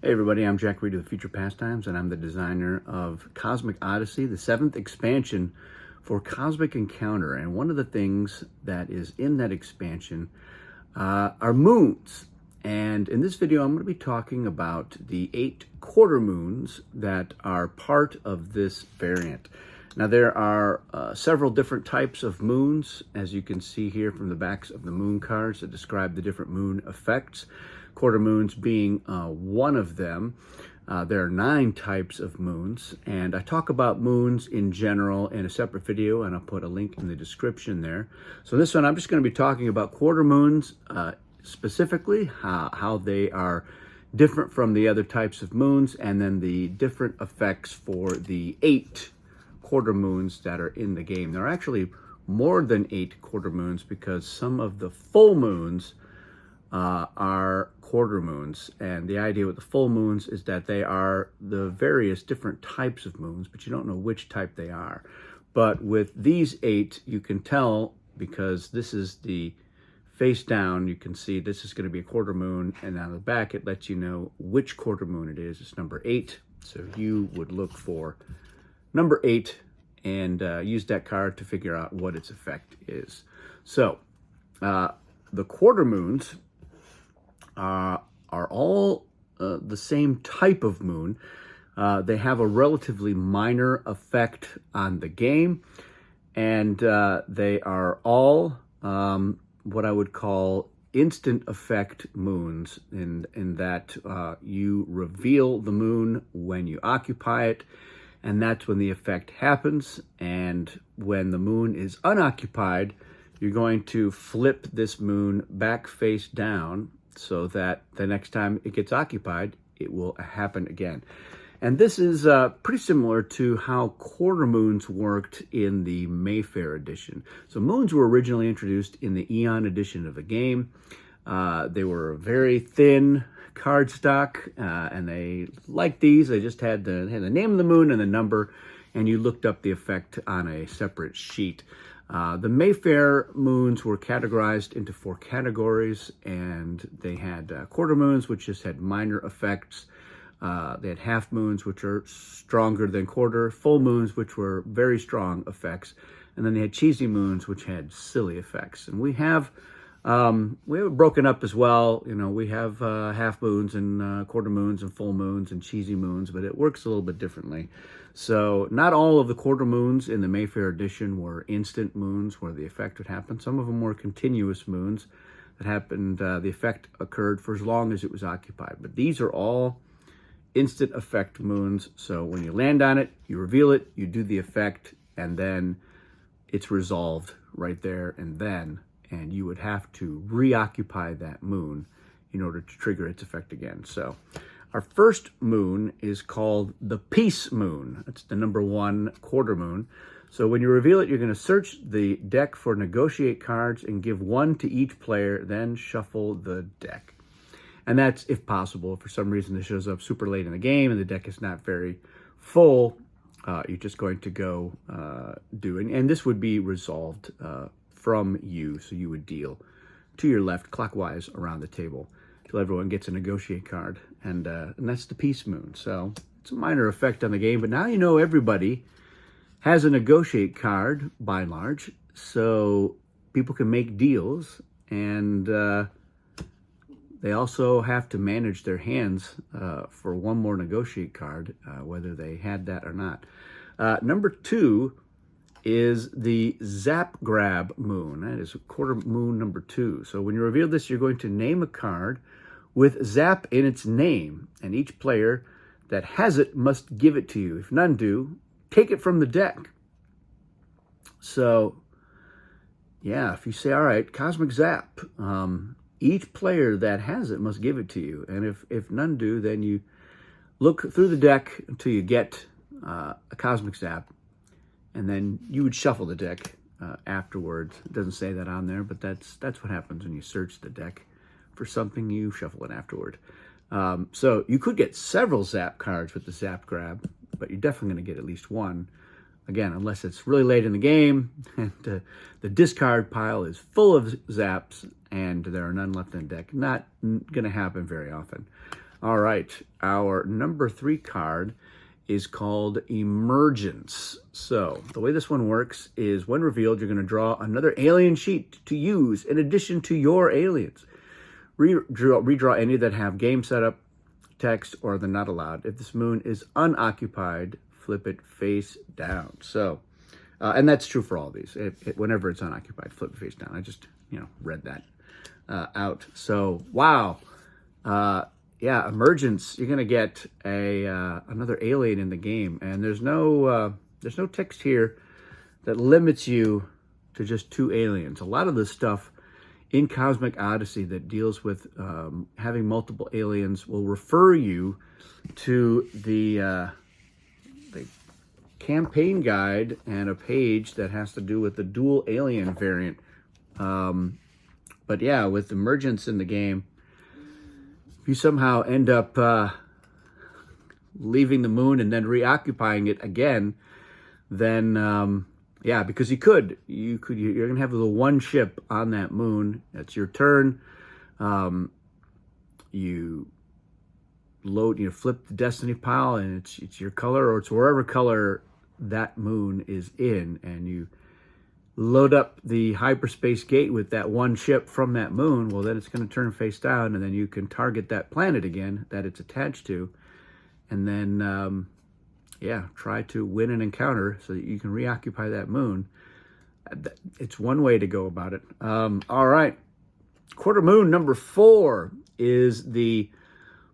Hey everybody, I'm Jack Reed of the Future Pastimes, and I'm the designer of Cosmic Odyssey, the 7th expansion for Cosmic Encounter. And one of the things that is in that expansion are moons. And in this video, I'm going to be talking about the 8 quarter moons that are part of this variant. Now, there are several different types of moons, as you can see here from the backs of the moon cards that describe the different moon effects. Quarter moons being one of them. There are 9 types of moons, and I talk about moons in general in a separate video, and I'll put a link in the description there. So this one, I'm just going to be talking about quarter moons, specifically how they are different from the other types of moons, and then the different effects for the 8 quarter moons that are in the game. There are actually more than 8 quarter moons because some of the full moons are quarter moons, and the idea with the full moons is that they are the various different types of moons, but you don't know which type they are. But with these 8, you can tell, because this is the face down, you can see this is going to be a quarter moon, and on the back it lets you know which quarter moon it is. It's number 8, so you would look for number 8 and use that card to figure out what its effect is. So the quarter moons are all the same type of moon. They have a relatively minor effect on the game, and they are all what I would call instant effect moons, in that you reveal the moon when you occupy it, and that's when the effect happens. And when the moon is unoccupied, you're going to flip this moon back face down so that the next time it gets occupied, it will happen again. And this is pretty similar to how quarter moons worked in the Mayfair edition. So moons were originally introduced in the Eon edition of the game. They were very thin cardstock, and they, like these, they just had the name of the moon and the number, and you looked up the effect on a separate sheet. The Mayfair moons were categorized into 4 categories, and they had quarter moons, which just had minor effects. They had half moons, which are stronger than quarter, full moons, which were very strong effects, and then they had cheesy moons, which had silly effects. And we have it broken up as well. You know, we have half moons and quarter moons and full moons and cheesy moons, but it works a little bit differently. So not all of the quarter moons in the Mayfair edition were instant moons where the effect would happen. Some of them were continuous moons that happened, the effect occurred for as long as it was occupied. But these are all instant effect moons. So when you land on it, you reveal it, you do the effect, and then it's resolved right there and then. And you would have to reoccupy that moon in order to trigger its effect again. So our first moon is called the Peace Moon. That's the number 1 quarter moon. So when you reveal it, you're going to search the deck for negotiate cards and give 1 to each player, then shuffle the deck. And that's if possible. If for some reason this shows up super late in the game and the deck is not very full, you're just going to go do it. And this would be resolved from you, so you would deal to your left clockwise around the table till everyone gets a negotiate card, and that's the Peace Moon. So it's a minor effect on the game, but now you know everybody has a negotiate card by and large, so people can make deals, and they also have to manage their hands for 1 more negotiate card, whether they had that or not. Number 2 is the Zap Grab Moon. That is quarter moon number 2. So when you reveal this, you're going to name a card with Zap in its name, and each player that has it must give it to you. If none do, take it from the deck. So yeah, if you say, all right, Cosmic Zap, each player that has it must give it to you. And if none do, then you look through the deck until you get a Cosmic Zap, and then you would shuffle the deck afterwards. It doesn't say that on there, but that's what happens when you search the deck for something. You shuffle it afterward. So you could get several Zap cards with the Zap Grab, but you're definitely going to get at least 1. Again, unless it's really late in the game and the discard pile is full of Zaps and there are none left in the deck. Not going to happen very often. All right, our number 3 card is called Emergence. So the way this one works is when revealed, you're going to draw another alien sheet to use in addition to your aliens. Redraw any that have game setup, text, or they're not allowed. If this moon is unoccupied, flip it face down. So, and that's true for all these. Whenever it's unoccupied, flip it face down. I just, read that out. So, wow. Yeah, Emergence, you're gonna get another alien in the game, and there's no text here that limits you to just 2 aliens. A lot of the stuff in Cosmic Odyssey that deals with having multiple aliens will refer you to the campaign guide and a page that has to do with the dual alien variant. But yeah, with Emergence in the game, if you somehow end up leaving the moon and then reoccupying it again, then yeah, because you're gonna have the one ship on that moon. It's your turn. You flip the destiny pile, and it's your color, or it's wherever color that moon is in, and you load up the hyperspace gate with that one ship from that moon. Well, then it's going to turn face down, and then you can target that planet again that it's attached to, and then yeah, try to win an encounter so that you can reoccupy that moon. It's one way to go about it. All right, quarter moon number 4 is the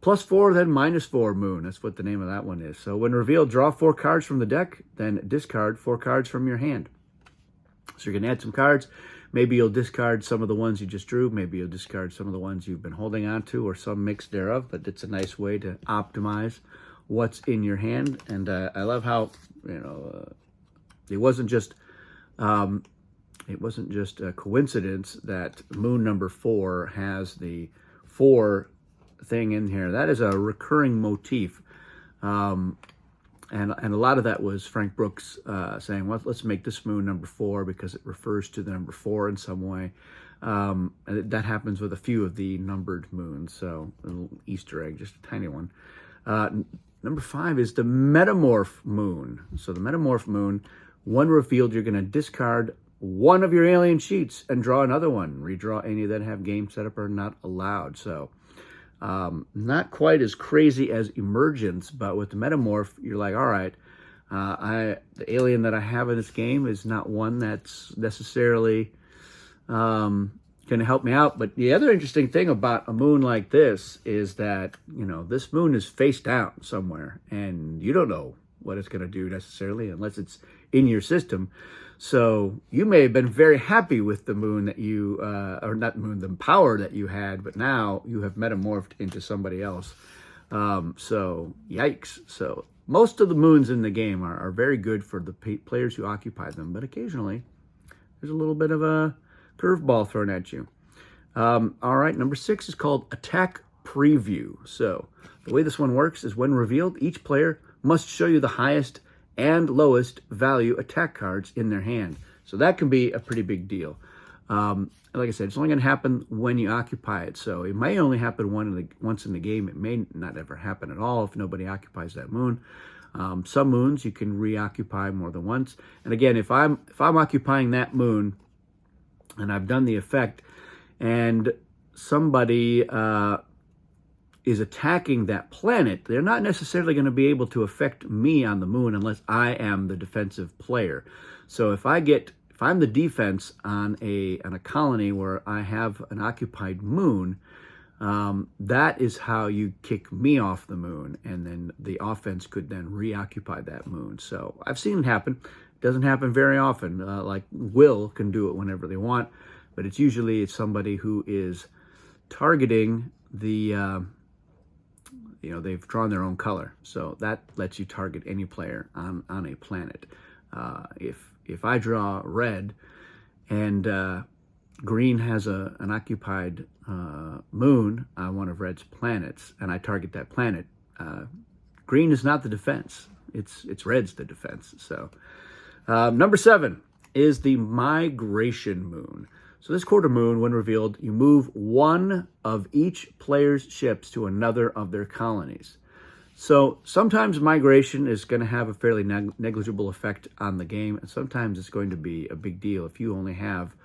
+4 then -4 moon. That's what the name of that one is. So when revealed, draw 4 cards from the deck, then discard 4 cards from your hand. So you're going to add some cards. Maybe you'll discard some of the ones you just drew. Maybe you'll discard some of the ones you've been holding on to, or some mix thereof. But it's a nice way to optimize what's in your hand. And I love how it wasn't just a coincidence that moon number 4 has the 4 thing in here. That is a recurring motif. And a lot of that was Frank Brooks saying, well, let's make this moon number 4 because it refers to the number 4 in some way. And that happens with a few of the numbered moons. So a little Easter egg, just a tiny one. Number 5 is the Metamorph moon. So the Metamorph moon, when revealed, you're going to discard one of your alien sheets and draw another one. Redraw any that have game setup or not allowed. So not quite as crazy as Emergence, but with the Metamorph, you're like, all right, the alien that I have in this game is not one that's necessarily going to help me out. But the other interesting thing about a moon like this is that, this moon is face down somewhere, and you don't know what it's going to do necessarily unless it's in your system. So you may have been very happy with the moon that you, or not moon, the power that you had, but now you have metamorphed into somebody else. So yikes. So most of the moons in the game are very good for the players who occupy them, but occasionally there's a little bit of a curveball thrown at you. All right, number 6 is called Attack Preview. So the way this one works is when revealed, each player must show you the highest and lowest value attack cards in their hand. So that can be a pretty big deal. Like I said, it's only going to happen when you occupy it. So it may only happen once in the game. It may not ever happen at all if nobody occupies that moon. Some moons you can reoccupy more than once. And again, if I'm occupying that moon and I've done the effect, and somebody is attacking that planet, they're not necessarily going to be able to affect me on the moon unless I am the defensive player. So if I'm the defense on a colony where I have an occupied moon, that is how you kick me off the moon, and then the offense could then reoccupy that moon. So I've seen it happen. It doesn't happen very often. Like Will can do it whenever they want, but it's usually somebody who is targeting the they've drawn their own color, so that lets you target any player on a planet. If I draw red and green has an occupied moon on one of red's planets, and I target that planet, green is not the defense. It's red's the defense. So number 7 is the Migration moon. So this quarter moon, when revealed, you move one of each player's ships to another of their colonies. So sometimes migration is going to have a fairly negligible effect on the game, and sometimes it's going to be a big deal. If you only have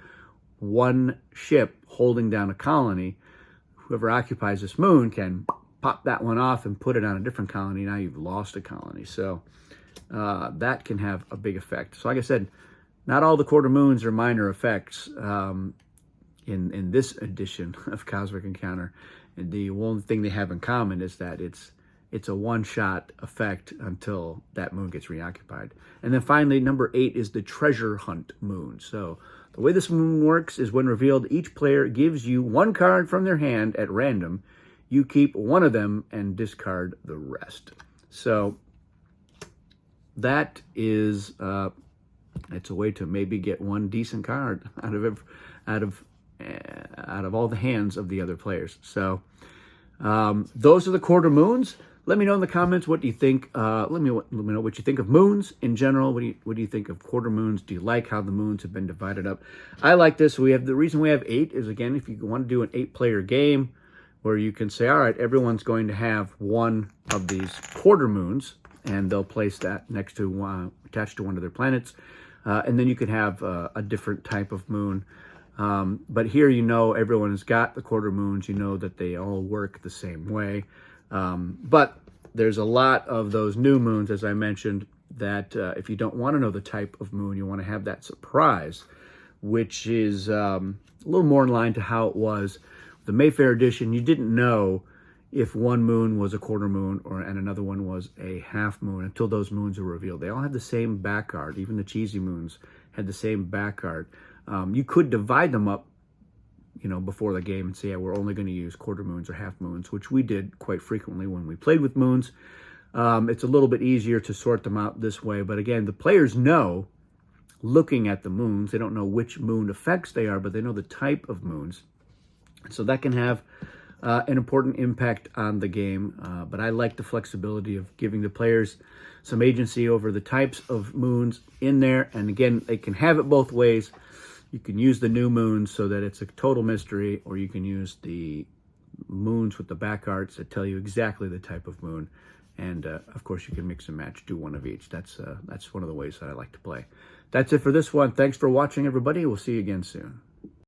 one ship holding down a colony, whoever occupies this moon can pop that one off and put it on a different colony. Now you've lost a colony. So that can have a big effect. So like I said, not all the quarter moons are minor effects in this edition of Cosmic Encounter. And the one thing they have in common is that it's a one-shot effect until that moon gets reoccupied. And then finally, number 8 is the treasure hunt moon. So the way this moon works is when revealed, each player gives you one card from their hand at random. You keep one of them and discard the rest. So that is it's a way to maybe get one decent card out of all the hands of the other players. So those are the quarter moons. Let me know in the comments what do you think. Let me know what you think of moons in general. What do you think of quarter moons? Do you like how the moons have been divided up? I like this. The reason we have 8 is, again, if you want to do an 8-player game where you can say, all right, everyone's going to have one of these quarter moons, and they'll place that next to attached to one of their planets, and then you could have a different type of moon. But here, everyone has got the quarter moons. You know that they all work the same way. But there's a lot of those new moons, as I mentioned, that if you don't want to know the type of moon, you want to have that surprise, which is a little more in line to how it was the Mayfair edition. You didn't know if one moon was a quarter moon and another one was a half moon until those moons were revealed. They all had the same back card. Even the cheesy moons had the same back card. You could divide them up, before the game and say, yeah, we're only going to use quarter moons or half moons, which we did quite frequently when we played with moons. It's a little bit easier to sort them out this way. But again, the players know, looking at the moons, they don't know which moon effects they are, but they know the type of moons. So that can have an important impact on the game. But I like the flexibility of giving the players some agency over the types of moons in there. And again, they can have it both ways. You can use the new moons so that it's a total mystery, or you can use the moons with the back arts that tell you exactly the type of moon. And of course, you can mix and match, do one of each. That's one of the ways that I like to play. That's it for this one. Thanks for watching, everybody. We'll see you again soon.